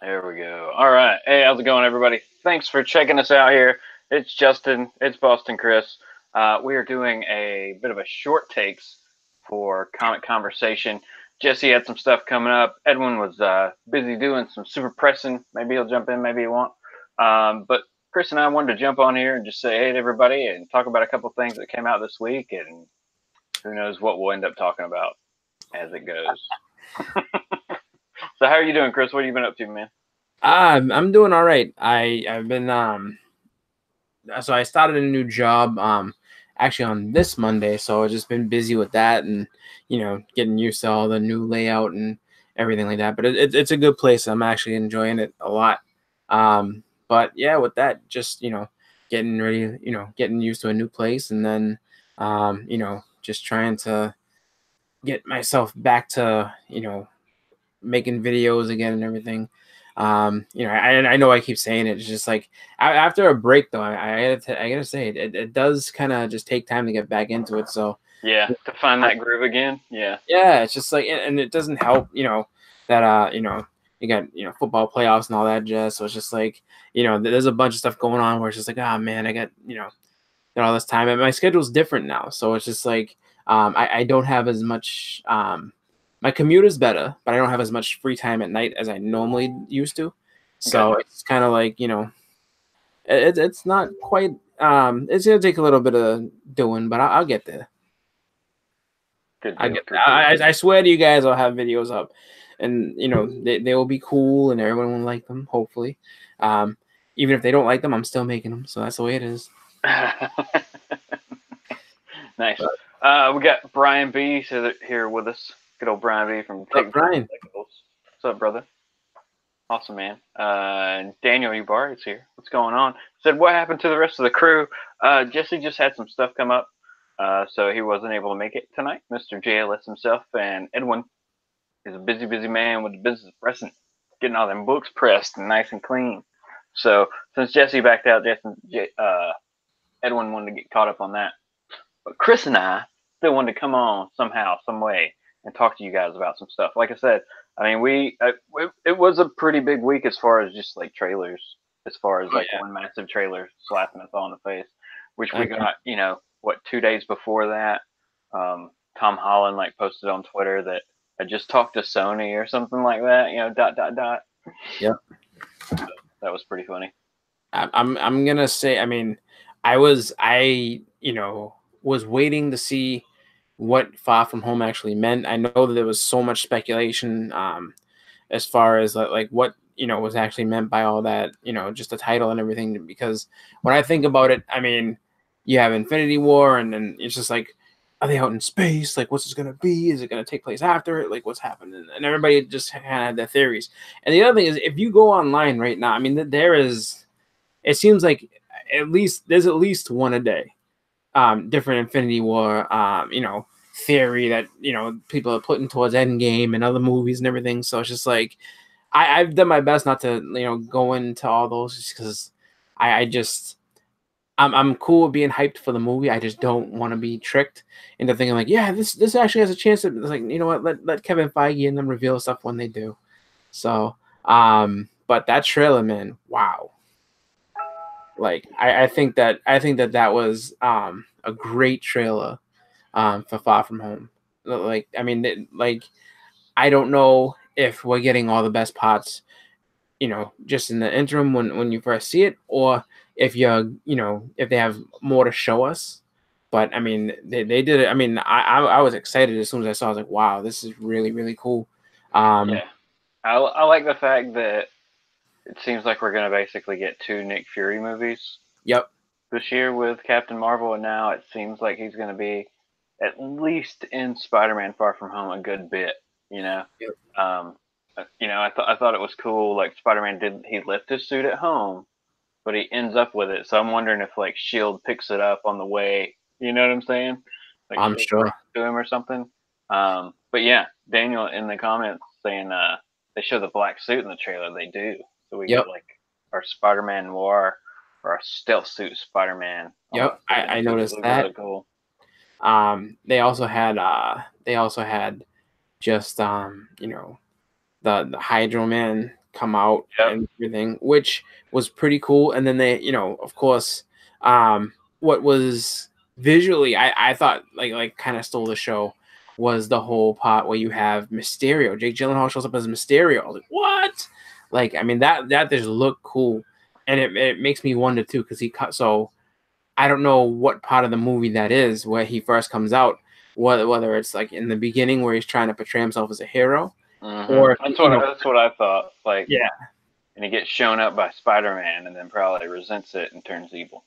There we go. All right. Hey, how's it going, everybody? Thanks for checking us out here. It's Justin. It's Boston Chris. We are doing a bit of a short takes for Comic Conversation. Jesse had some stuff coming up. Edwin was busy doing some super pressing. Maybe he'll jump in, maybe he won't. But Chris and I wanted to jump on here and just say hey to everybody and talk about a couple things that came out this week, and who knows what we'll end up talking about as it goes. So, how are you doing, Chris? What have you been up to, man? I'm doing all right. I've been so I started a new job actually on this Monday, so I've just been busy with that and getting used to all the new layout and everything like that. But it's a good place. I'm actually enjoying it a lot. But yeah, with that, just getting ready, getting used to a new place, and then just trying to get myself back to making videos again and everything. I know I keep saying it. It's just like after a break, though, I gotta say it does kind of just take time to get back into it. So Yeah, to find I, that groove again. Yeah. yeah, it's just like, and it doesn't help, that you got football playoffs and all that jazz. So it's just like there's a bunch of stuff going on where it's just like, oh man, I got all this time, and my schedule's different now. So it's just like I don't have as much. My commute is better, but I don't have as much free time at night as I normally used to. So Gotcha. it's kind of like it's not quite. It's gonna take a little bit of doing, but I'll get there. Good I deal. get. Good deal. I swear to you guys, I'll have videos up, and they will be cool, and everyone will like them. Hopefully, um, even if they don't like them, I'm still making them. So that's the way it is. Nice. But We got Brian B here with us. Good old Brian B from what's up, Technical Brian? Collectibles. What's up, brother? Awesome, man. And Daniel Ubar is here. What's going on? Said, what happened to the rest of the crew? Jesse just had some stuff come up, so he wasn't able to make it tonight. Mr. JLS himself and Edwin is a busy, busy man with the business of pressing, getting all them books pressed and nice and clean. So since Jesse backed out, Edwin wanted to get caught up on that. But Chris and I still wanted to come on somehow, some way, and talk to you guys about some stuff. Like I said, I mean, it was a pretty big week as far as just like trailers, as far as Oh like one massive trailer slapping us all in the face, which we yeah. got, 2 days before that. Tom Holland like posted on Twitter that I just talked to Sony or something like that, dot dot dot. Yep. That was pretty funny. I'm gonna say. I mean, I was waiting to see what Far From Home actually meant. I know that there was so much speculation as far as like what was actually meant by all that. Just the title and everything. Because when I think about it, I mean, you have Infinity War, and then it's just like, are they out in space? Like, what's this gonna be? Is it gonna take place after it? Like, what's happening? And everybody just kind of had their theories. And the other thing is, if you go online right now, I mean, there is. It seems like there's at least one a day. Different Infinity War, theory that people are putting towards Endgame and other movies and everything. So it's just like I've done my best not to go into all those just because I just I'm cool with being hyped for the movie. I just don't want to be tricked into thinking like, yeah, this actually has a chance to, like, what, let Kevin Feige and them reveal stuff when they do. So but that trailer, man, wow. Like I think that was a great trailer for Far From Home. Like, I mean, like, I don't know if we're getting all the best parts, just in the interim when you first see it, or if if they have more to show us. But I mean, they did it. I mean, I was excited as soon as I saw. I was like, wow, this is really really cool. Um, Yeah, I like the fact that it seems like we're gonna basically get two Nick Fury movies yep, this year with Captain Marvel, and now it seems like he's gonna be at least in Spider-Man: Far From Home a good bit. You know, yep. um, I thought it was cool. Like Spider-Man did, he left his suit at home, but he ends up with it. So I'm wondering if like Shield picks it up on the way. You know what I'm saying? Like I'm Shield sure. brings it to him or something. But yeah, Daniel in the comments saying they show the black suit in the trailer. They do. So we get Yep, like our Spider-Man Noir or our stealth suit Spider-Man yep. almost looking I suit. It noticed looked that. really cool. They also had just the Hydro Man come out Yep. and everything, which was pretty cool. And then they, of course, what was visually, I thought like kind of stole the show was the whole part where you have Mysterio. Jake Gyllenhaal shows up as Mysterio. I was like, what? Like, I mean, that just looked cool, and it makes me wonder too, because he cut. So I don't know what part of the movie that is where he first comes out, whether it's like in the beginning where he's trying to portray himself as a hero, or That's what I thought. Like, yeah, and he gets shown up by Spider-Man, and then probably resents it and turns evil.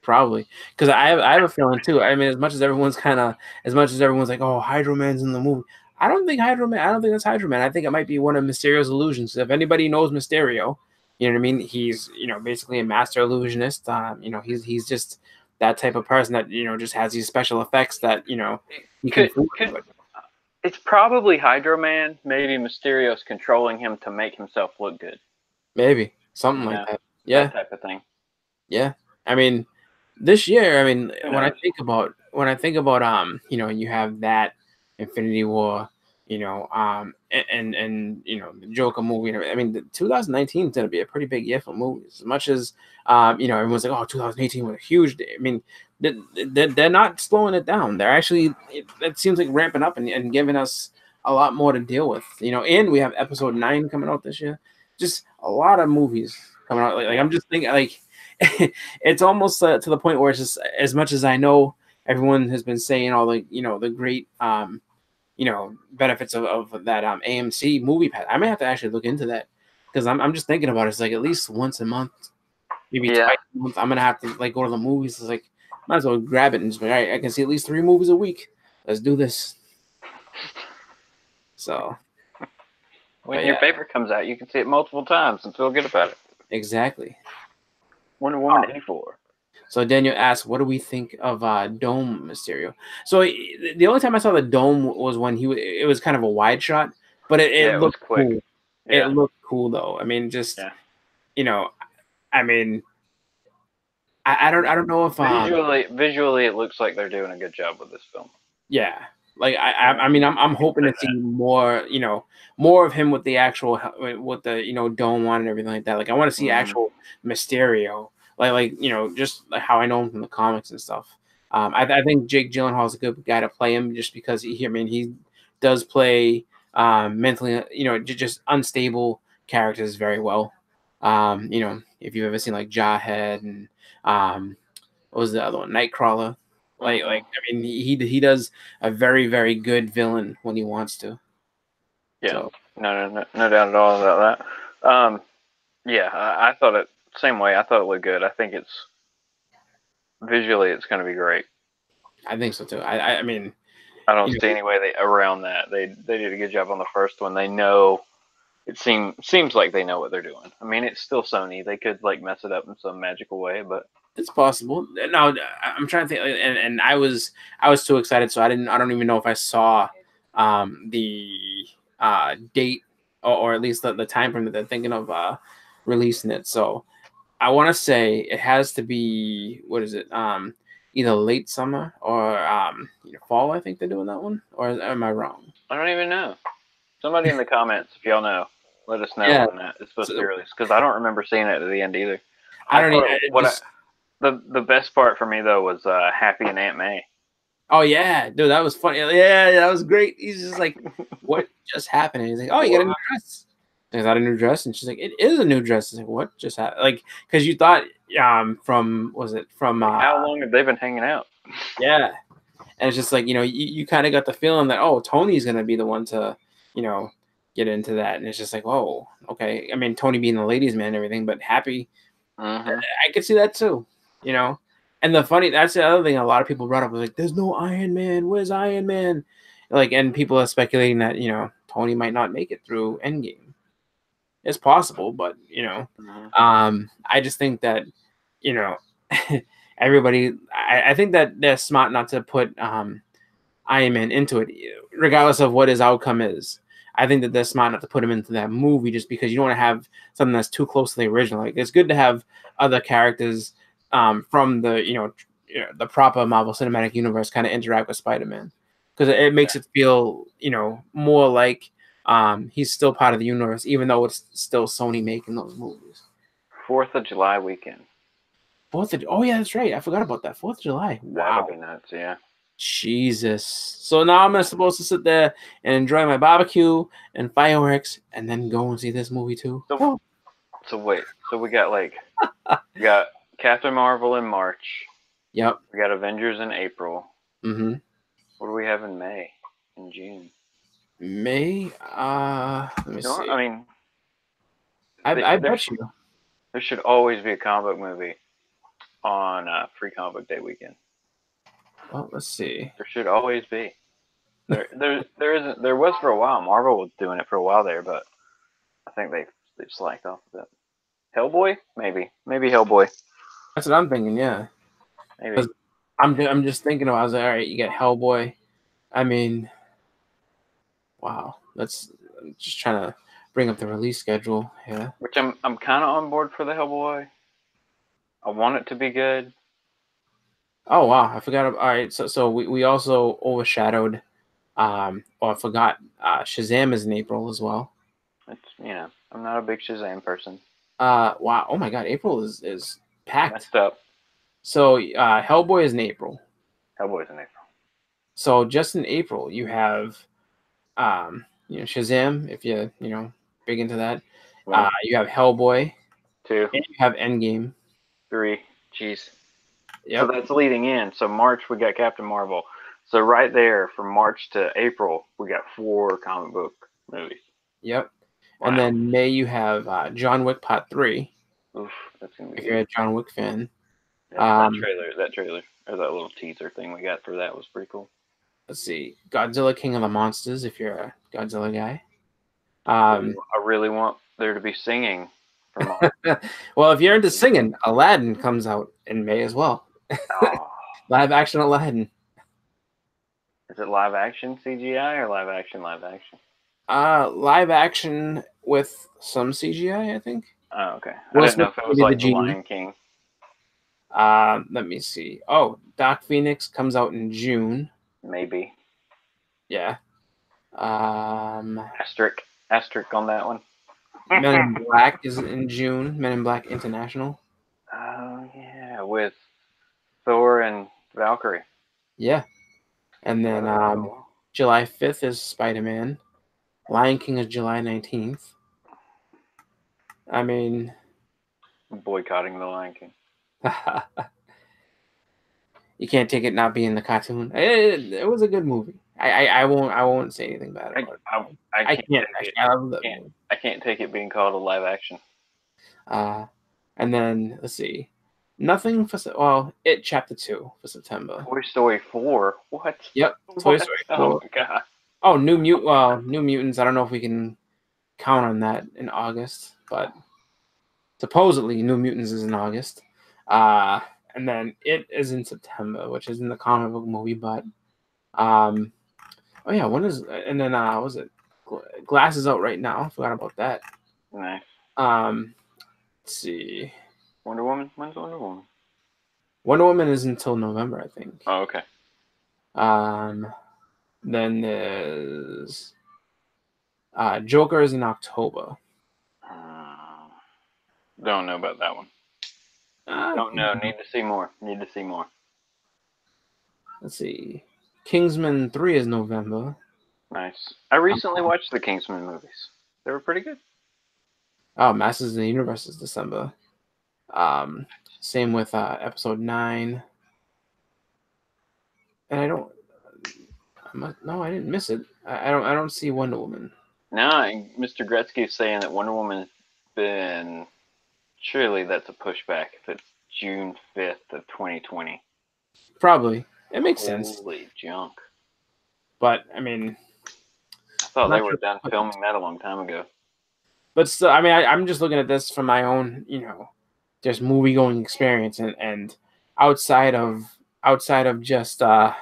probably, because I have a feeling too. I mean, as much as everyone's like, oh, Hydro Man's in the movie. I don't think Hydro Man. I don't think that's Hydro Man. I think it might be one of Mysterio's illusions. If anybody knows Mysterio, you know what I mean. He's basically a master illusionist. He's just that type of person that just has these special effects that he can Could fool could everybody. It's probably Hydro Man. Maybe Mysterio's controlling him to make himself look good. Maybe something You like know, that. that Yeah, type of thing. yeah. I mean, this year, I mean, Who when I knows? think about you have that Infinity War, and the Joker movie. I mean, 2019 is going to be a pretty big year for movies. As much as everyone's like, oh, 2018 was a huge day. I mean, they're not slowing it down. They're actually it seems like ramping up and giving us a lot more to deal with. And we have Episode 9 coming out this year. Just a lot of movies coming out. Like I'm just thinking like. It's almost to the point where it's just, as much as I know everyone has been saying all the great benefits of that AMC movie pass. I may have to actually look into that, because I'm just thinking about it. It's like at least once a month, maybe Yeah. twice a month. I'm gonna have to like go to the movies. It's like, might as well grab it and just be, all right, I can see at least 3 movies a week. Let's do this. So When but your yeah, favorite comes out, you can see it multiple times and feel good about it. exactly. Wonder Woman 84. So Daniel asked, "What do we think of Dome Mysterio?" So the only time I saw the Dome was when it was kind of a wide shot, but it Yeah, it was looked quick. cool. It Yeah. looked cool though. I mean, just Yeah. you know, I mean, I don't know if Visually, it looks like they're doing a good job with this film. yeah, like I mean, I'm hoping to see more, more of him with the actual with the Dome one and everything like that. Like I want to see actual Mysterio, just like how I know him from the comics and stuff. I think Jake Gyllenhaal is a good guy to play him, just because I mean, he does play mentally, just unstable characters very well. If you've ever seen like Jawhead and what was the other one, Nightcrawler. I mean, he does a very very good villain when he wants to. Yeah. So No doubt at all about that. Yeah, I thought it same way. I thought it looked good. I think it's visually it's going to be great. I think so too. I mean, I don't see any way around that. They did a good job on the first one. They know seems like they know what they're doing. I mean, it's still Sony. They could like mess it up in some magical way, but it's possible. Now I'm trying to think, and I was too excited, so I don't even know if I saw the date, or at least the time frame that they're thinking of releasing it. So I want to say it has to be, what is it? Either late summer or fall. I think they're doing that one. Or am I wrong? I don't even know. Somebody in the comments, if y'all know, let us know Yeah. when that is supposed to be So, released, because I don't remember seeing it at the end either. I I don't thought even. the best part for me though was Happy and Aunt May. Oh yeah, dude, that was funny. Yeah, that was great. He's just like, what just happened? And he's like, oh, you got a new dress. Is that a new dress? And she's like, it is a new dress. He's like, what just happened? Like, because you thought from was it from Like, how long have they been hanging out? yeah, and it's just like you kind of got the feeling that, oh, Tony's gonna be the one to get into that, and it's just like, whoa, okay. I mean, Tony being the ladies' man and everything, but Happy, I could see that too, And that's the other thing a lot of people brought up was like, there's no Iron Man. Where's Iron Man? Like, and people are speculating that, Tony might not make it through Endgame. It's possible, but I just think that, you know, everybody, I think that they're smart not to put Iron Man into it, regardless of what his outcome is. I think that they're smart not to put him into that movie, just because you don't want to have something that's too close to the original. Like, it's good to have other characters from the proper Marvel Cinematic Universe kind of interact with Spider-Man, because it makes it feel more like he's still part of the universe, even though it's still Sony making those movies. 4th of July weekend. Oh yeah, that's right. I forgot about that. 4th of July. Wow. That'll be nuts, yeah. Jesus. So now I'm supposed to sit there and enjoy my barbecue and fireworks and then go and see this movie too. So wait. So we got we got Captain Marvel in March. Yep. We got Avengers in April. Mm-hmm. What do we have in May? In June? May? Let me see. I mean, I bet you. There should always be a comic book movie on Free Comic Book Day weekend. Well, let's see. There should always be. There isn't. There was for a while. Marvel was doing it for a while there, but I think they slacked off a bit. Hellboy, maybe Hellboy. That's what I'm thinking. Yeah. Maybe. I'm just thinking. I was like, all right, you get Hellboy. I mean, wow. I'm just trying to bring up the release schedule. Yeah. Which I'm kind of on board for the Hellboy. I want it to be good. Oh wow, I forgot. All right, so we also overshadowed, or forgot. Shazam is in April as well. It's I'm not a big Shazam person. Wow. Oh my God, April is packed. Messed up. So Hellboy is in April. Hellboy's in April. So just in April, you have, Shazam. If you big into that, you have Hellboy. 2. And you have Endgame. 3. Jeez. Yep. So that's leading in. So March we got Captain Marvel. So right there, from March to April, we got 4 comic book movies. Yep. Wow. And then May you have John Wick Part 3. Oof, that's gonna be If good. you're a John Wick fan. Yeah, that trailer, or that little teaser thing we got for that was pretty cool. Let's see, Godzilla King of the Monsters. If you're a Godzilla guy. I really want there to be singing. Well, if you're into singing, Aladdin comes out in May as well. Oh. Live action Aladdin. Is it live action CGI or live action? Live action with some CGI, I think. Oh, okay. I didn't know if it was like The Lion King. Let me see. Oh, Dark Phoenix comes out in June. Maybe. Yeah. Asterisk on that one. Men in Black is in June. Men in Black International. Oh yeah, with Thor and Valkyrie. Yeah. And then July 5th is Spider-Man. Lion King is July 19th. I mean, I'm boycotting The Lion King. You can't take it not being the cartoon. It was a good movie. I won't say anything bad about it. I can't. I love that movie. I can't take it being called a live action. And then let's see, nothing for It Chapter 2 for September. Toy Story 4. What? Yep. Toy Story 4. Oh my god. Oh, New Mutants. I don't know if we can count on that in August, but supposedly New Mutants is in August. And then It is in September, which isn't the comic book movie, but oh yeah, when is, and then was it Glass is out right now? I forgot about that. Nice. Let's see. Wonder Woman. When's Wonder Woman? Wonder Woman is until November, I think. Oh, okay. Then there's Joker is in October. Don't know about that one. Don't know. Need to see more. Let's see. Kingsman 3 is November. Nice. I recently watched the Kingsman movies. They were pretty good. Oh, Masters of the Universe is December. Same with episode 9. And I didn't miss it. I don't see Wonder Woman. No, Mr. Gretzky is saying that Wonder Woman's been. Surely that's a pushback if it's June 5th of 2020. Probably. It makes sense. Holy junk. But, I mean... I thought they were done filming that a long time ago. But still, I mean, I'm just looking at this from my own, just movie-going experience. And outside of just, the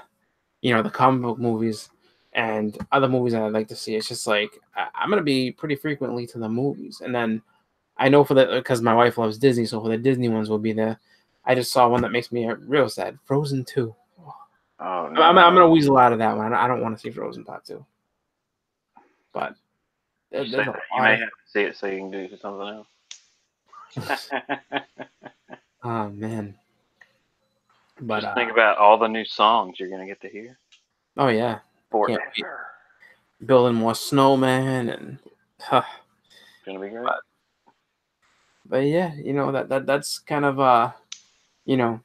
comic book movies and other movies that I'd like to see, it's just like, I'm going to be pretty frequently to the movies. And then I know because my wife loves Disney, so for the Disney ones will be there. I just saw one that makes me real sad. Frozen 2. Oh, no. I'm going to weasel out of that one. I don't want to see Frozen Part 2. But You, There's a you lot may of. have to see it so you can do something else. Oh man, but Just think about all the new songs you're gonna get to hear oh yeah, can't wait. forever. Building more snowman and. Huh. It's gonna be great. But yeah, that's kind of you know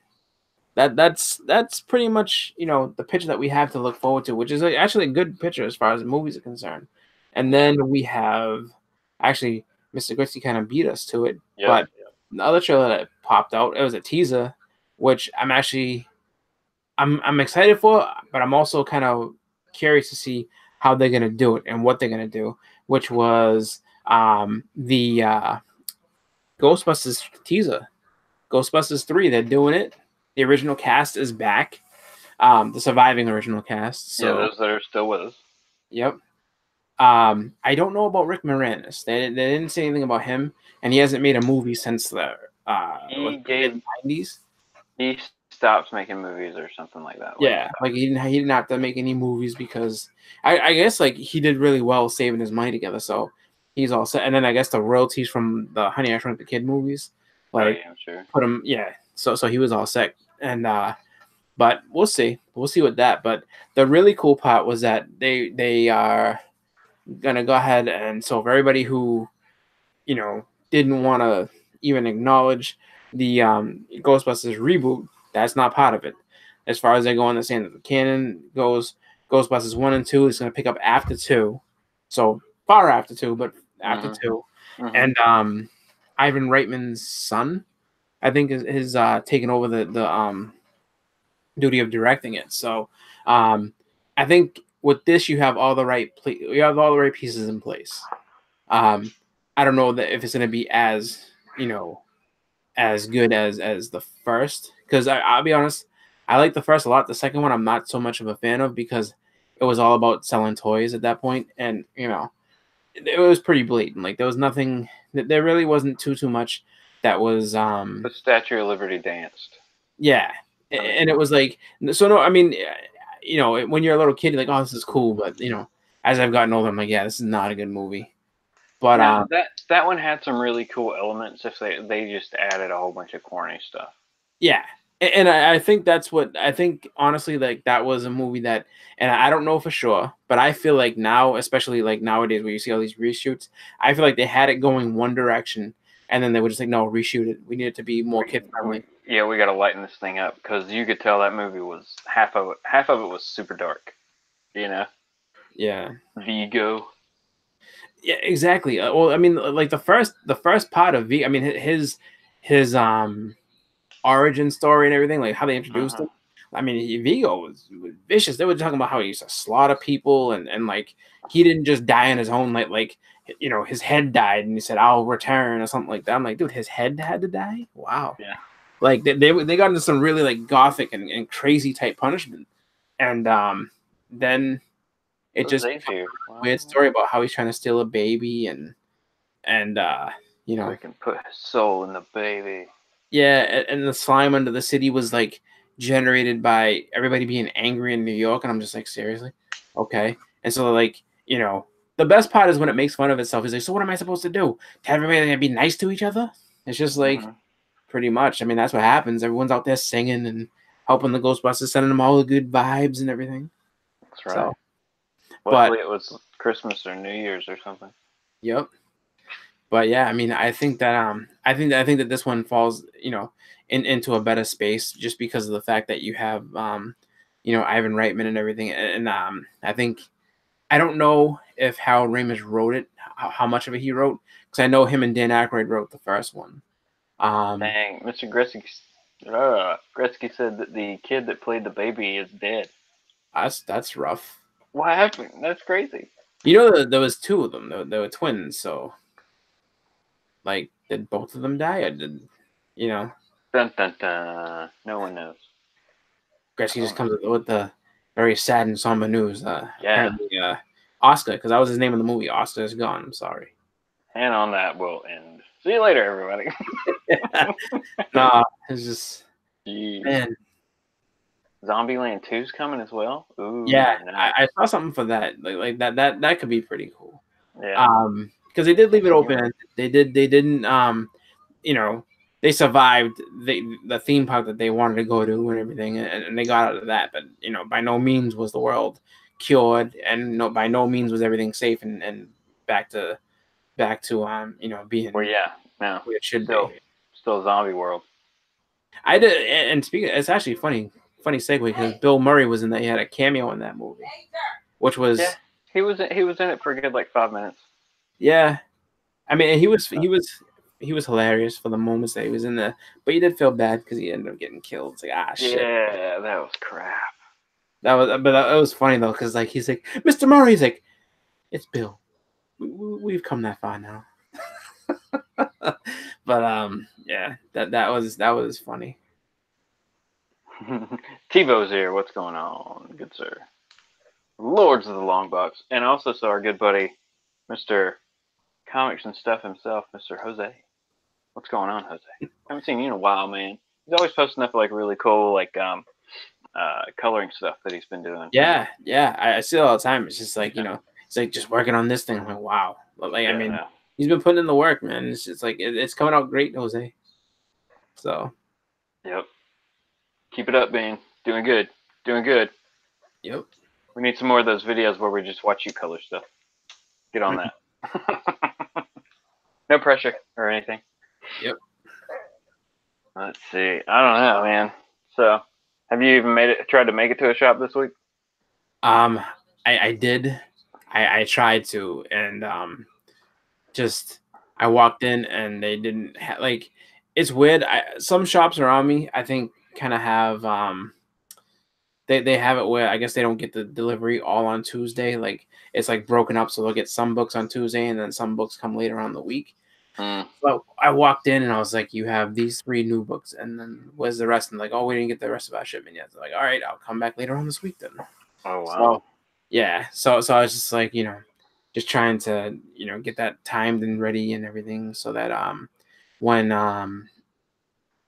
that's pretty much the picture that we have to look forward to, which is actually a good picture as far as the movies are concerned. And Yeah. then we have actually Mr. Gritzy kind of beat us to it, Yep. but the other trailer that popped out, it was a teaser, which I'm excited for, but I'm also kind of curious to see how they're gonna do it and what they're gonna do, which was the Ghostbusters teaser. Ghostbusters 3, they're doing it. The original cast is back. The surviving original cast. Yeah, So, those that are still with us. yep. I don't know about Rick Moranis. They didn't say anything about him, and he hasn't made a movie since the He mid gave '90s. he stops making movies or something like that. Like, Yeah, like he didn't have to make any movies because I guess like he did really well saving his money together, so he's all set. And then I guess the royalties from the Honey I Shrunk the Kid movies, oh like yeah, I'm sure. put him, yeah. So he was all set, and but we'll see with that. But the really cool part was that they are gonna go ahead, and so for everybody who didn't want to even acknowledge the Ghostbusters reboot, that's not part of it. As far as they go on the saying that the canon goes, Ghostbusters 1 and 2 is going to pick up after 2, so far after 2, but after Mhm. 2. Mhm. And Ivan Reitman's son, I think, is taking over the duty of directing it. So I think with this you have all the right pieces in place. I don't know that if it's going to be as as good as the first, because I'll be honest, I like the first a lot. The second one I'm not so much of a fan of because it was all about selling toys at that point, and it was pretty blatant. Like there was nothing, there really wasn't too much that was The Statue of Liberty danced. yeah, I mean, and it was like, so no, I mean, when you're a little kid, you're like, oh, this is cool, but as I've gotten older, I'm like, yeah, this is not a good movie. But now that one had some really cool elements. If they just added a whole bunch of corny stuff. yeah, and I think that's what I think. Honestly, like that was a movie that, and I don't know for sure, but I feel like now, especially like nowadays, where you see all these reshoots, I feel like they had it going one direction, and then they would just like, no, reshoot it. We need it to be more kid friendly. Yeah, we got to lighten this thing up because you could tell that movie was half of it was super dark. You know, Yeah, Vigo. yeah, exactly. Well, I mean, like the first part of V, I mean, his origin story and everything, like how they introduced Mhm. him. I mean, Vigo was vicious. They were talking about how he used to slaughter people, and like he didn't just die on his own. Like his head died, and he said, "I'll return" or something like that. I'm like, dude, his head had to die. Wow. Yeah. Like they got into some really like gothic and crazy type punishment, and then it What's just Zay's becomes here? a weird story about how he's trying to steal a baby and So he can put his soul in the baby. yeah, and the slime under the city was like generated by everybody being angry in New York, and I'm just like, seriously, okay. And so like the best part is when it makes fun of itself. Is like, so what am I supposed to do? Tell everybody to be nice to each other? It's just like Mhm. pretty much. I mean, that's what happens. Everyone's out there singing and helping the Ghostbusters, sending them all the good vibes and everything. That's So, right. but Luckily, it was Christmas or New Year's or something. yep. But yeah, I mean, I think that this one falls, into a better space just because of the fact that you have, Ivan Reitman and everything, and I don't know if Harold Ramis wrote it, how much of it he wrote, because I know him and Dan Aykroyd wrote the first one. Um, Dang, Mr. Gretzky said that the kid that played the baby is dead. that's rough. What happened? That's crazy. There was two of them. They were twins, so like, did both of them die, or did you know? Dun dun dun. No one knows. Gretzky just Oh, comes with the very sad and somber news. yeah. Apparently, Oscar, because that was his name in the movie. Oscar is gone. I'm sorry. And on that, we'll end. See you later, everybody. Nah, it's just Jeez. man. Zombieland 2's coming as well. Yeah, Ooh, I, nice. I saw something for that. Like that could be pretty cool. Yeah. Because they did leave it Decent humor. open. They didn't you know, they survived the theme park that they wanted to go to and everything, and they got out of that. But you know, by no means was the world cured, and no, by no means was everything safe and back to you know, Well, being yeah. No. where it should Still, be. still zombie world. I did, and speaking, it's actually funny segue because Bill Murray was in that. He had a cameo in that movie, which Yeah. was He was in it for a good like 5 minutes. yeah. I mean, he was hilarious for the moments that he was in there, but you did feel bad because he ended up getting killed. It's like shit. Yeah, that was crap. That was, but that was funny though, because like he's like, Mr. Murray, he's like, it's Bill. We've come that far now. But yeah, that was funny. TiVo's here. What's going on, good sir? Lords of the Long Box, and also saw our good buddy, Mr. Comics and Stuff himself, Mr. Jose. What's going on, Jose? Haven't seen you in a while, man. He's always posting up like really cool like coloring stuff that he's been doing. Yeah, yeah, I see it all the time. It's just like, you know, it's like just working on this thing. I'm like, wow. But like, I Yeah, mean, no. he's been putting in the work, man. It's just like it's coming out great, Jose. So, Yep. Keep it up, man. Doing good. Doing good. yep. We need some more of those videos where we just watch you color stuff. Get on that. No pressure or anything. Yep. Let's see. I don't know, man. So, have you even tried to make it to a shop this week? Um, I did. I tried to, and just I walked in and they didn't like. It's weird. Some shops around me, I think, kind of have they have it where I guess they don't get the delivery all on Tuesday. Like it's like broken up, so they'll get some books on Tuesday and then some books come later on the week. Mm. But I walked in and I was like, "You have these 3 new books, and then where's the rest?" And like, "Oh, we didn't get the rest of our shipment yet." So like, "All right, I'll come back later on this week then." Oh wow. So yeah, so I was just like, you know, just trying to, you know, get that timed and ready and everything so that when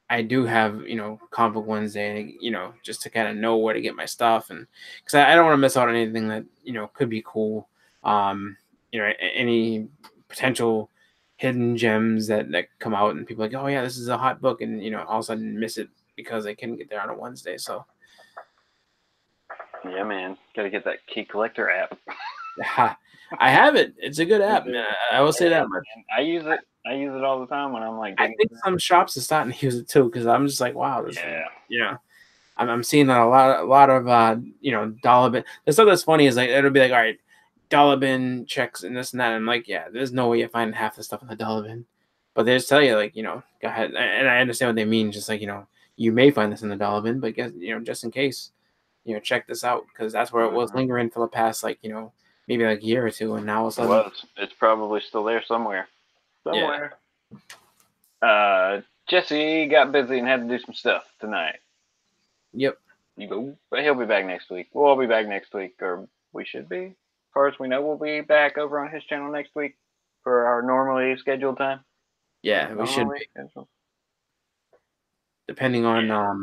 I do have, you know, comic book Wednesday, you know, just to kind of know where to get my stuff, and because I don't want to miss out on anything that, you know, could be cool. You know, any potential hidden gems that come out and people are like, oh yeah, this is a hot book, and you know, all of a sudden miss it because they couldn't get there on a Wednesday. So Yeah, man. Gotta get that key collector app. I have it. It's a good app, man. I will say that much. I use it. I use it all the time when I'm like I digging. think some shops are starting to use it too because I'm just like, wow, this, Yeah. you know, I'm seeing that a lot of you know, dollar bin. The stuff that's funny is like it'll be like, all right, dollar bin checks and this and that. And I'm like, yeah, there's no way you're finding half the stuff in the dollar bin, but they just tell you like, you know, go ahead. And I understand what they mean. Just like, you know, you may find this in the dollar bin, but guess, you know, just in case, you know, check this out because that's where it was Mhm. lingering for the past like, you know, maybe like a year or two, and now all of a It sudden, was. It's probably still there somewhere. yeah, Somewhere. Jesse got busy and had to do some stuff tonight. yep, You go, but he'll be back next week. We'll all be back next week, or we should be. As far as we know, we'll be back over on his channel next week for our normally scheduled time. yeah, we should Normally be scheduled. depending on Yeah.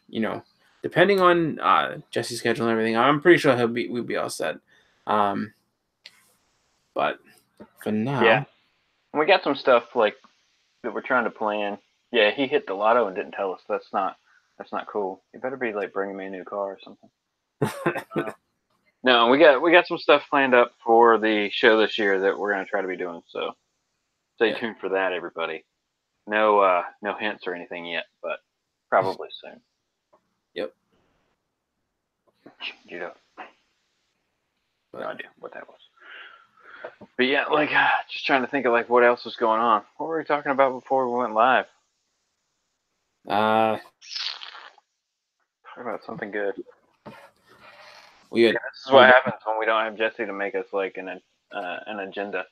you know, depending on Jesse's schedule and everything. I'm pretty sure we'll be all set. Um, but for Yeah. now, And we got some stuff like that we're trying to plan. Yeah, he hit the lotto and didn't tell us. That's not cool. You better be like bringing me a new car or something. No, we got some stuff planned up for the show this year that we're gonna try to be doing. So stay yeah, tuned for that, everybody. No no hints or anything yet, but probably soon. yep. You know, no But idea what that was. But yeah, like just trying to think of like what else was going on. What were we talking about before we went live? uh, Talk about something good. we Yeah, had this is what happens when we don't have Jesse to make us like an agenda.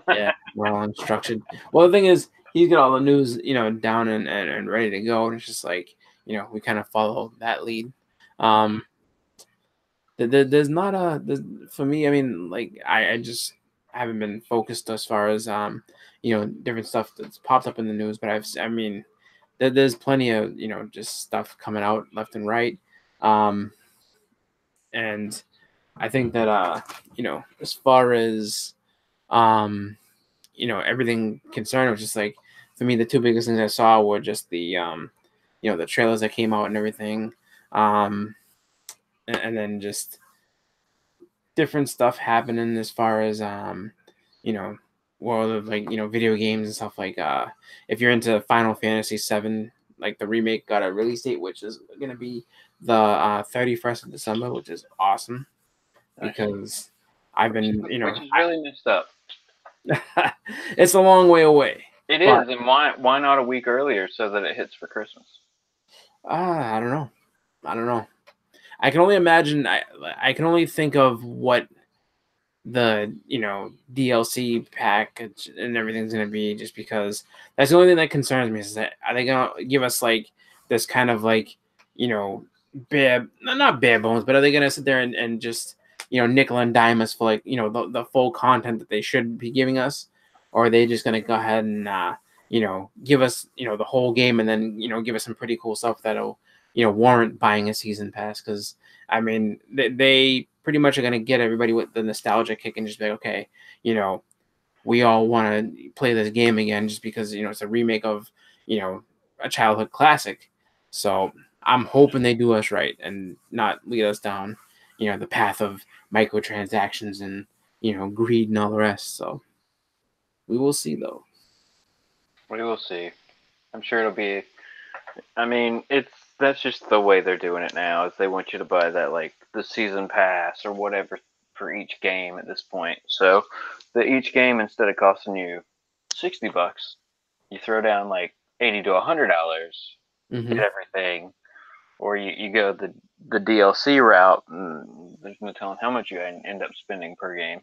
yeah, we're all unstructured. Well, the thing is, he's got all the news, you know, down and ready to go, and it's just like, you know, we kind of follow that lead. Um, there's not for me. I mean, like I just haven't been focused as far as you know, different stuff that's popped up in the news. But I mean, there's plenty of, you know, just stuff coming out left and right. Um, and I think that you know, as far as everything concerned. It was just like, for me, the two biggest things I saw were just the trailers that came out and everything, and then just different stuff happening as far as you know world of video games and stuff like if you're into Final Fantasy 7, like the remake got a release date, which is going to be the 31st of December, which is awesome because I've been which is really messed up. it's a long way away. It is, and why not a week earlier so that it hits for Christmas? I don't know. I can only imagine. I can only think of what the DLC package and everything's gonna be, just because that's the only thing that concerns me, is that are they gonna give us like this kind of like bare, not bare bones, but are they gonna sit there and just nickel and dime us for like the full content that they should be giving us, or are they just gonna go ahead and give us the whole game, and then give us some pretty cool stuff that'll warrant buying a season pass? Because I mean, they pretty much are going to get everybody with the nostalgia kick and just be like, okay, we all want to play this game again, just because it's a remake of a childhood classic. So I'm hoping they do us right and not lead us down the path of microtransactions and greed and all the rest. So we will see, though. We will see. I'm sure it'll be. I mean, that's just the way they're doing it now. Is they want you to buy that like the season pass or whatever for each game at this point. So each game, instead of costing you $60, you throw down like $80 to $100, Mm-hmm. get everything, or you go the DLC route, and there's no telling how much you end up spending per game.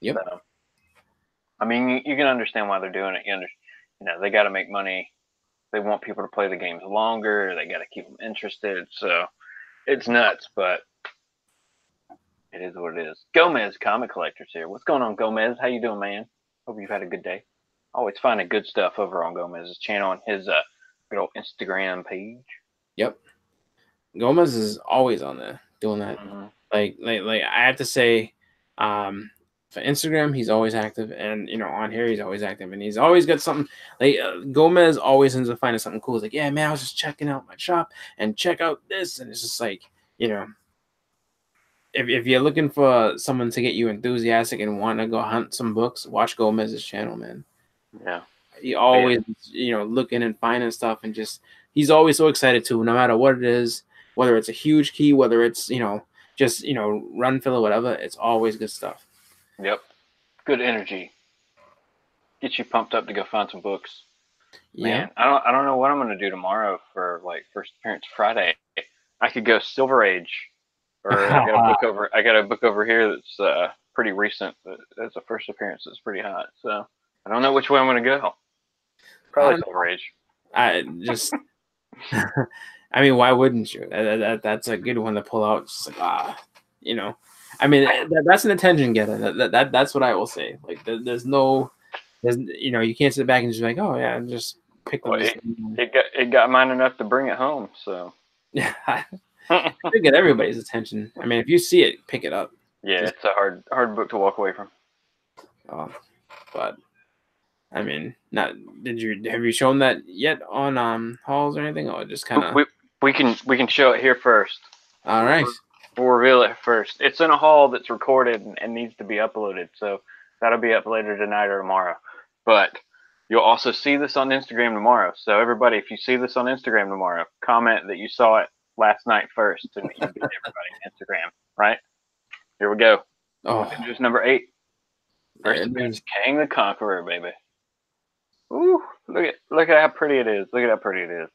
Yep. So, I mean, you can understand why they're doing it. They got to make money. They want people to play the games longer. They got to keep them interested. So it's nuts, but it is what it is. Gomez, Comic Collector's here. What's going on, Gomez? How you doing, man? Hope you've had a good day. Always finding good stuff over on Gomez's channel and his good old Instagram page. Yep. Gomez is always on there doing that. Mm-hmm. Like I have to say, for Instagram he's always active, and on here he's always active, and he's always got something. Like Gomez always ends up finding something cool. It's like, yeah, man, I was just checking out my shop and check out this, and it's just like if you're looking for someone to get you enthusiastic and want to go hunt some books, watch Gomez's channel, man. Yeah. He always looking and finding stuff, and just he's always so excited to, no matter what it is, whether it's a huge key, whether it's just run fill or whatever, it's always good stuff. Yep. Good energy. Get you pumped up to go find some books. Man, I don't know what I'm gonna do tomorrow for like first appearance Friday. I could go Silver Age, or I got a book over here that's pretty recent. That's a first appearance that's pretty hot. So I don't know which way I'm gonna go. Probably Silver Age. I just I mean, why wouldn't you? That's a good one to pull out. Just like I mean, that's an attention getter. That's what I will say. Like, there's you can't sit back and just be like, oh yeah, and just pick them. It got mine enough to bring it home. So yeah, to get everybody's attention. I mean, if you see it, pick it up. Yeah, it's a hard book to walk away from. But I mean, have you shown that yet on halls or anything, or just kind of? We can show it here first. All right. We'll reveal it first. It's in a haul that's recorded and needs to be uploaded, so that'll be up later tonight or tomorrow. But you'll also see this on Instagram tomorrow. So everybody, if you see this on Instagram tomorrow, comment that you saw it last night first, and you beat everybody on Instagram. Right? Here we go. Avengers number 8. First appearance, Kang the Conqueror, baby. Ooh, look at how pretty it is. Look at how pretty it is.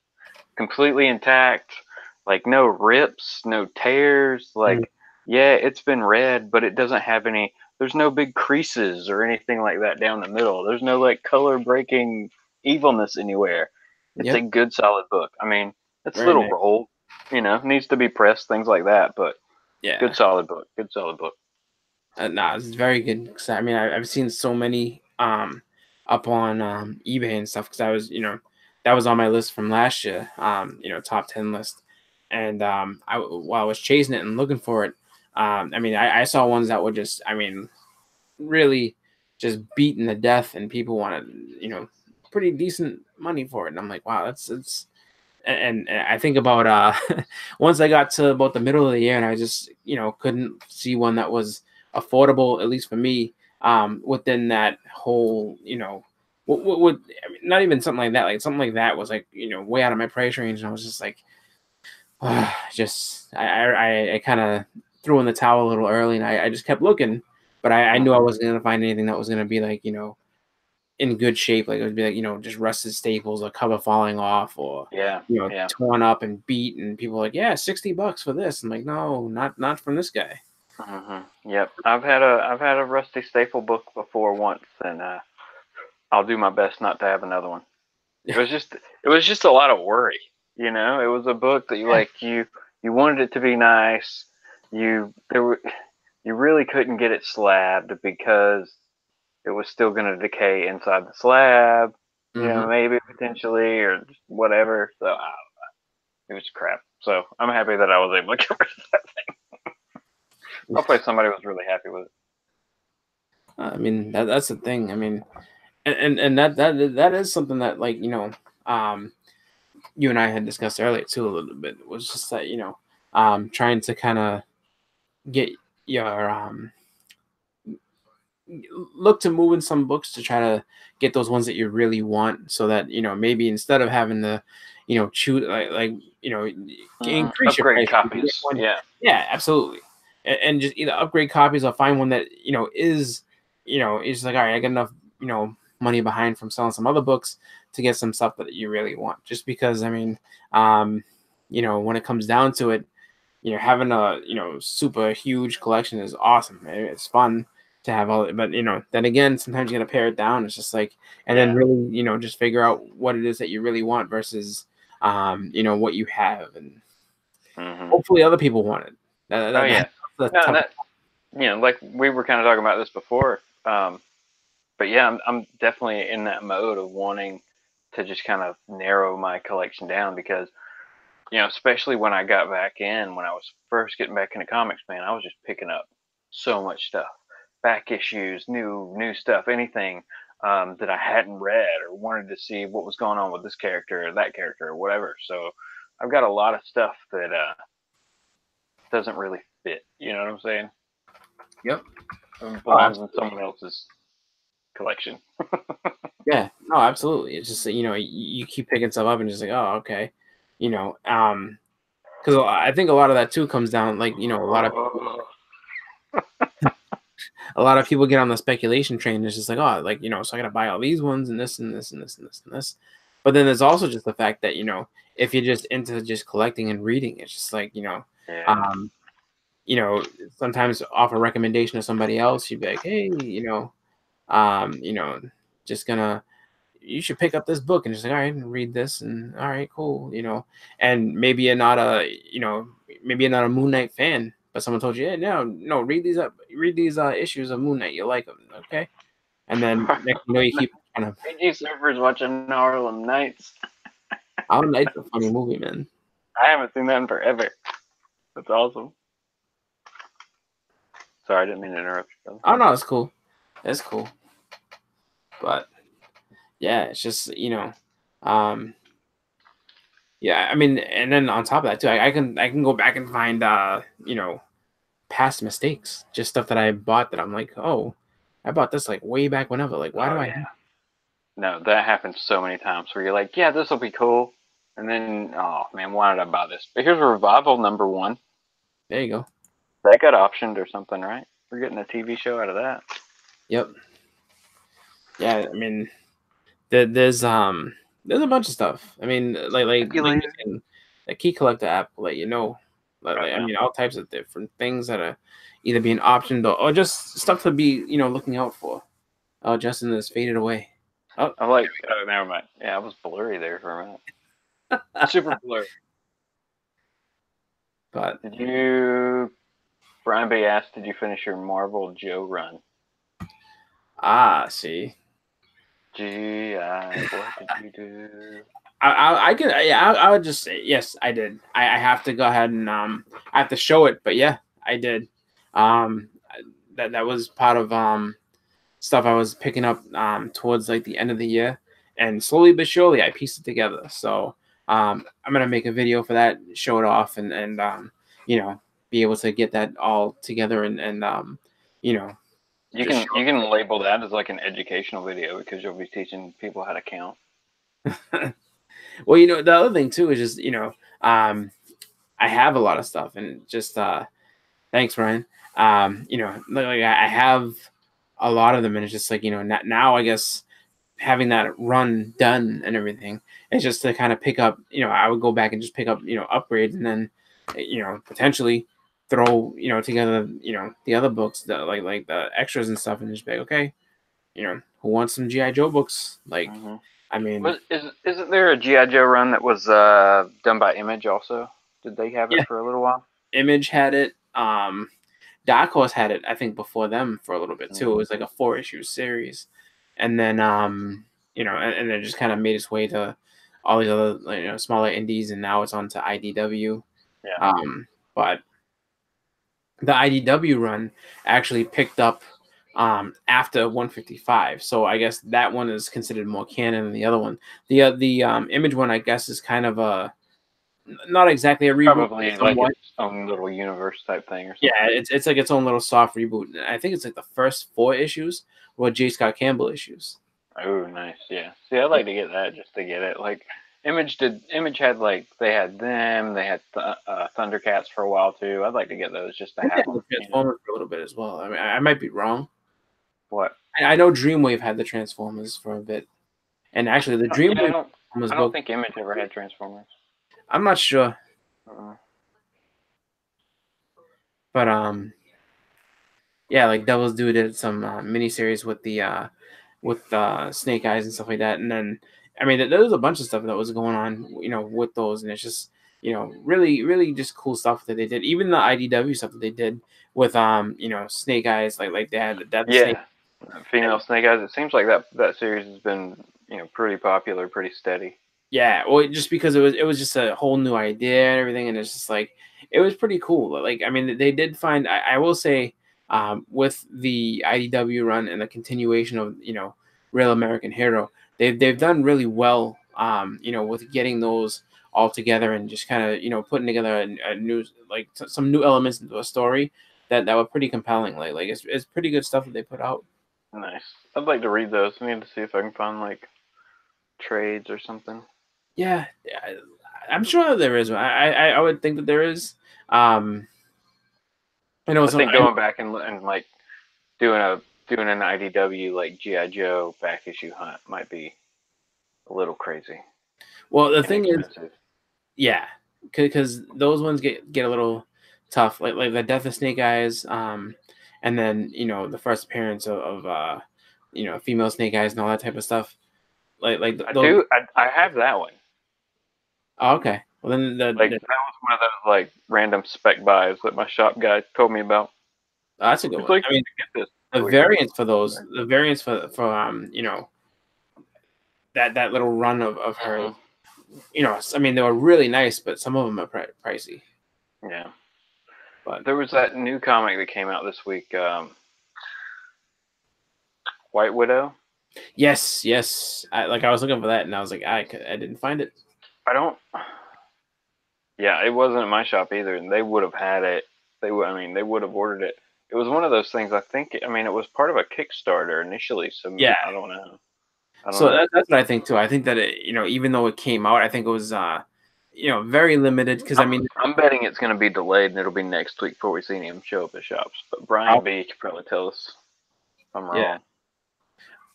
Completely intact. Like, no rips, no tears. Like, yeah, it's been read, but it doesn't have any. There's no big creases or anything like that down the middle. There's no like color breaking evilness anywhere. It's a good solid book. I mean, it's a little rolled, needs to be pressed, things like that, but yeah, good solid book. Good solid book. It's very good. I mean, I've seen so many up on eBay and stuff, because I was that was on my list from last year, top 10 list. And while I was chasing it and looking for it, I mean, I saw ones that were just, I mean, really just beaten to death, and people wanted, pretty decent money for it. And I'm like, wow, that's and I think about once I got to about the middle of the year, and I just couldn't see one that was affordable, at least for me, within that whole what I mean, not even something like that, like something like that was like way out of my price range, and I was just like, just I kind of threw in the towel a little early, and I just kept looking, but I knew I Mhm. wasn't gonna find anything that was gonna be like in good shape. Like it would be like just rusted staples, or cover falling off, or Yeah. Yeah. torn up and beat. And people are like, yeah, $60 for this. I'm like, no, not from this guy. Yep. I've had a rusty staple book before once, and I'll do my best not to have another one. It was just a lot of worry. It was a book that you wanted it to be nice. You really couldn't get it slabbed because it was still going to decay inside the slab. Hmm. Maybe potentially or just whatever. So it was crap. So I'm happy that I was able to get rid of that thing. Hopefully somebody was really happy with it. I mean, that's the thing. I mean, and that is something that, like, um, you and I had discussed earlier too a little bit. It was just that trying to kind of get your look to move in some books to try to get those ones that you really want, so that maybe instead of having to choose, like increase your Upgrade price, you can get copies. one. Yeah. Yeah, absolutely. And just either upgrade copies or find one that is like, all right, I got enough money behind from selling some other books to get some stuff that you really want. Just because, I mean, when it comes down to it, having a super huge collection is awesome. It's fun to have all, but then again, sometimes you gotta pare it down. It's just like, and then Yeah. really just figure out what it is that you really want versus what you have, and hmm hopefully other people want it. Oh That's yeah. the No, and tough. like we were kind of talking about this before. But yeah, I'm definitely in that mode of wanting to just kind of narrow my collection down because especially when I got back in, when I was first getting back into comics, man, I was just picking up so much stuff, back issues, new stuff, anything that I hadn't read or wanted to see what was going on with this character or that character or whatever. So I've got a lot of stuff that doesn't really fit. You know what I'm saying? Yep. It Oh, belongs in absolutely. someone else's collection. Yeah. No, absolutely. It's just that, you keep picking stuff up and just like, oh, okay, you know, um, because I think a lot of that too comes down, like, a lot of people get on the speculation train. It's just like, oh, like, so I gotta buy all these ones and this and this and this and this and this. But then there's also just the fact that, if you're just into just collecting and reading, it's just like, Yeah. um, sometimes off a recommendation of somebody else, you'd be like, hey, um, you know, just gonna you should pick up this book, and just like, all right, and read this, and all right, cool, and maybe you're not a Moon Knight fan, but someone told you, yeah, no, read these issues of Moon Knight, you like them, okay, and then next you keep kind of. PG Surfer's watching Harlem Nights. Harlem Night's a funny movie, man. I haven't seen that in forever. That's awesome. Sorry, I didn't mean to interrupt you, brother. Oh no, it's cool, but yeah, it's just um yeah, I mean, and then on top of that too, I can go back and find past mistakes, just stuff that I bought that I'm like, oh, I bought this like way back whenever. Like, why do Oh I yeah. have? No, that happens so many times where you're like, yeah, this will be cool, and then oh man, why did I buy this? But here's Revival #1. There you go. That got optioned or something, right? We're getting a TV show out of that. Yep. Yeah. I mean, there's a bunch of stuff. I mean, like you're Speculator. saying, the Key Collector app will let you know. Oh I yeah. mean, all types of different things that are either being optioned, or just stuff to be looking out for. Oh, Justin has faded away. Oh, I like. Oh, never mind. Yeah, I was blurry there for a minute. Super blurry. but Did you? Brian B asked, did you finish your Marvel Joe run? see. GI, what did you do? I could, yeah, I would just say yes, I did. I have to go ahead and I have to show it, but yeah, I did. That was part of stuff I was picking up towards like the end of the year, and slowly but surely I pieced it together. So I'm gonna make a video for that, show it off, and you know, be able to get that all together and you know, You just can show you can label that as like an educational video because you'll be teaching people how to count. it. Well, you know, the other thing too is just, I have a lot of stuff, and just thanks, Ryan. You know, like I have a lot of them, and it's just like, now I guess having that run done and everything, it's just to kind of pick up. I would go back and just pick up, upgrades, and then potentially throw together the other books, that like the extras and stuff, and just be like, okay, who wants some GI Joe books? Like, Hmm. I mean, Isn't there a GI Joe run that was done by Image also? Did they have it yeah, for a little while? Image had it. Dark Horse had it, I think, before them for a little bit too. It Hmm. was like a 4 issue series, and then and then just kind of made its way to all these other smaller indies, and now it's on to IDW. Yeah. But the IDW run actually picked up after 155, so I guess that one is considered more canon than the other one. The Image one, I guess, is kind of a not exactly a reboot, Probably like somewhat. its own little universe type thing or Yeah, something. it's like its own little soft reboot. I think it's like the first 4 issues were J. Scott Campbell issues. Oh, nice. Yeah. See, I'd Yeah, like to get that just to get it. Like, Image had like they had them, they had Thundercats for a while too. I'd like to get those just to I think they have had the them. Transformers for a little bit as well. I mean, I might be wrong. What? I know Dreamwave had the Transformers for a bit, and actually the Yeah, Dreamwave Transformers I don't book, think Image ever had Transformers. I'm not sure, Uh-uh. but yeah, like Devil's Due did some miniseries with Snake Eyes and stuff like that, and then I mean there was a bunch of stuff that was going on, with those, and it's just really really just cool stuff that they did. Even the IDW stuff that they did with Snake Eyes, like they had the Death of Snake. Yeah, female Snake Eyes. It seems like that series has been pretty popular, pretty steady. Yeah, well, just because it was just a whole new idea and everything, and it's just like it was pretty cool. Like, I mean, they did find. I will say, with the IDW run and the continuation of Real American Hero, they've done really well. With getting those all together and just kind of putting together a new some new elements into a story that were pretty compelling. Like it's pretty good stuff that they put out. Nice. I'd like to read those. I need to see if I can find like trades or something. Yeah, I'm sure that there is. I would think that there is. Um, I know I some. think going back and like doing a doing an IDW like GI Joe back issue hunt might be a little crazy Well, the and thing is, expensive. yeah, because those ones get a little tough. Like the Death of Snake Eyes, and then the first appearance of female Snake Eyes and all that type of stuff. Those. I have that one. Oh, okay. Well, then Like that was one of those like random spec buys that my shop guy told me about. that's a good He's one. like, I mean, get this. the So we have variants for those, the variants for that little run of her. it. I mean, they were really nice, but some of them are pricey. Yeah. But There was that new comic that came out this week, White Widow. yes, yes, I was looking for that, and I was like, I didn't find it. I don't. Yeah, it wasn't at my shop either, and they would have had it. I mean, they would have ordered it. It was one of those things. I think. I mean, it was part of a Kickstarter initially, so Yeah, I don't know. I don't so know. that's what I think too. I think that even though it came out, I think it was very limited because I mean, I'm betting it's going to be delayed, and it'll be next week before we see him show up at shops. But Brian B can probably tell us if I'm yeah, wrong.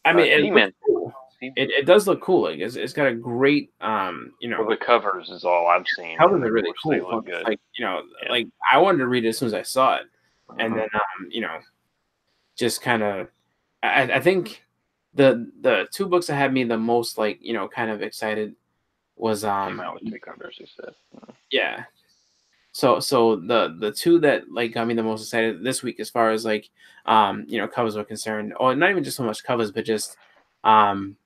I mean, it looks T-Man. cool. It does look cool. Like it's got a great Well, the covers is all I've seen, covers and are of really course they cool. look good. Like Yeah. like I wanted to read it as soon as I saw it, and Uh-huh. then just kind of I think the two books that had me the most kind of excited was Came out with two covers, he said. yeah. So the two that got me the most excited this week as far as covers were concerned, or not even just so much covers, but just um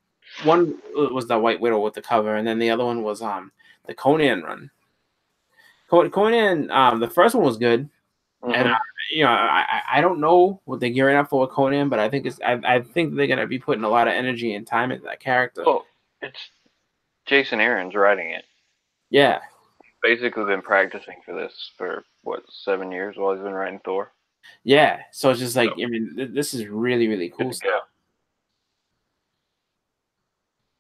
one was the White Widow with the cover, and then the other one was the Conan run. Conan, the first one was good, and Mm-hmm. you know, I don't know what they're gearing up for with Conan, but I think I think they're gonna be putting a lot of energy and time into that character. Well, it's Jason Aaron's writing it. Yeah, Basically been practicing for this for what 7 years while he's been writing Thor. yeah. So it's just like, So I mean, this is really, really good cool to stuff.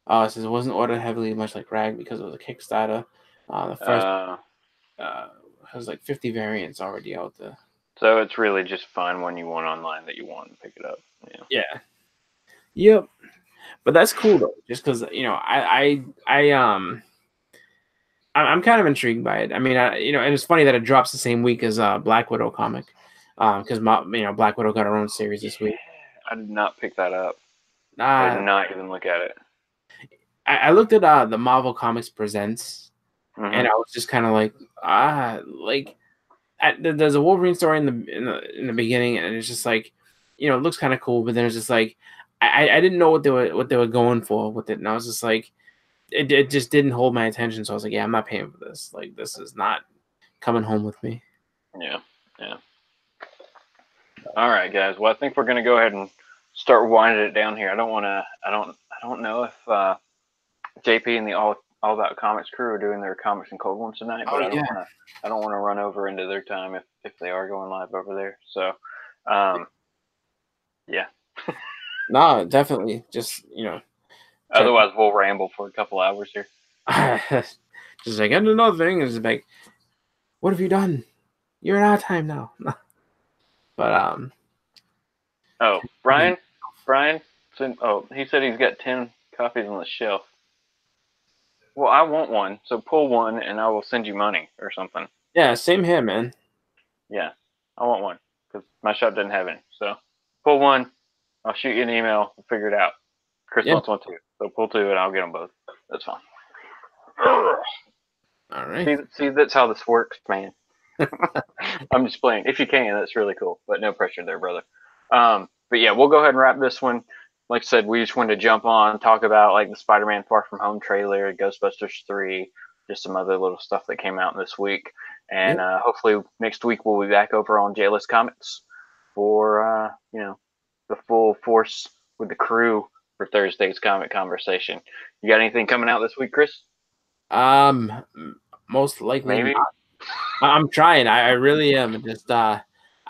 go. It says it wasn't ordered heavily, much like Rag, because it was a Kickstarter. The first has like 50 variants already out there. So it's really just find one you want online that you want and pick it up. Yeah. Yeah. Yep. But that's cool though, just because you know I'm kind of intrigued by it. I mean, you know, and it's funny that it drops the same week as Black Widow comic, because you know Black Widow got her own series this week. I did not pick that up. I did Uh, not even look at it. I looked at the Marvel Comics Presents, and I was just kind of like, like there's a Wolverine story in the beginning, and it's just like, you know, it looks kind of cool, but then it's just like, I didn't know what they were going for with it, and I was just like, it just didn't hold my attention, so I was like, yeah, I'm not paying for this. Like, this is not coming home with me. Yeah. Yeah. All right, guys. Well, I think we're gonna go ahead and start winding it down here. I don't want to. I don't know if JP and the All About Comics crew are doing their comics and cold ones tonight, but Oh yeah. I don't want to run over into their time if they are going live over there. So, yeah. No, definitely. Just, you know, check. Otherwise, we'll ramble for a couple hours here. Just like, and another thing is like, what have you done? You're in our time now. But Oh, Brian, he said he's got 10 copies on the shelf. Well, I want one, so pull one, and I will send you money or something. yeah, same here, man. Yeah, I want one because my shop doesn't have any. So pull one, I'll shoot you an email. We'll figure it out. Chris Yeah. wants one too, so pull two, and I'll get them both. That's fine. All right. See, that's how this works, man. I'm just playing. If you can, that's really cool, but no pressure there, brother. But yeah, we'll go ahead and wrap this one. Like I said, we just wanted to jump on, talk about like the Spider-Man Far From Home trailer, Ghostbusters 3, just some other little stuff that came out this week. And hopefully next week we'll be back over on JList Comics for you know, the full force with the crew for Thursday's comic conversation. You got anything coming out this week, Chris? Most likely Maybe. not. I'm trying. I really am. Just I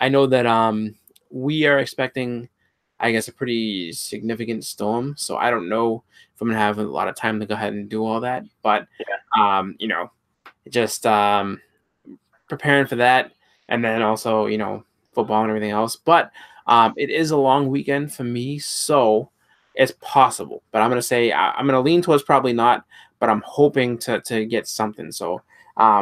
know that we are expecting, I guess, a pretty significant storm. So I don't know if I'm gonna have a lot of time to go ahead and do all that. But you know, just preparing for that, and then also, you know, football and everything else. But it is a long weekend for me, so it's possible. But I'm gonna say I'm gonna lean towards probably not, but I'm hoping to get something. So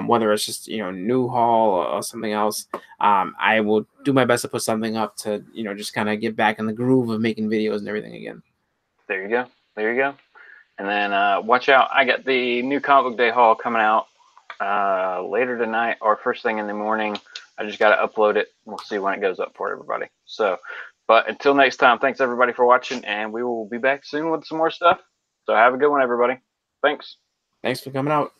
whether it's just, you know, new haul or something else, I will do my best to put something up to, you know, just kind of get back in the groove of making videos and everything again. There you go. There you go. And then watch out. I got the new Comic Book Day haul coming out later tonight or first thing in the morning. I just got to upload it. We'll see when it goes up for everybody. So, but until next time, thanks everybody for watching, and we will be back soon with some more stuff. So have a good one, everybody. Thanks. Thanks for coming out.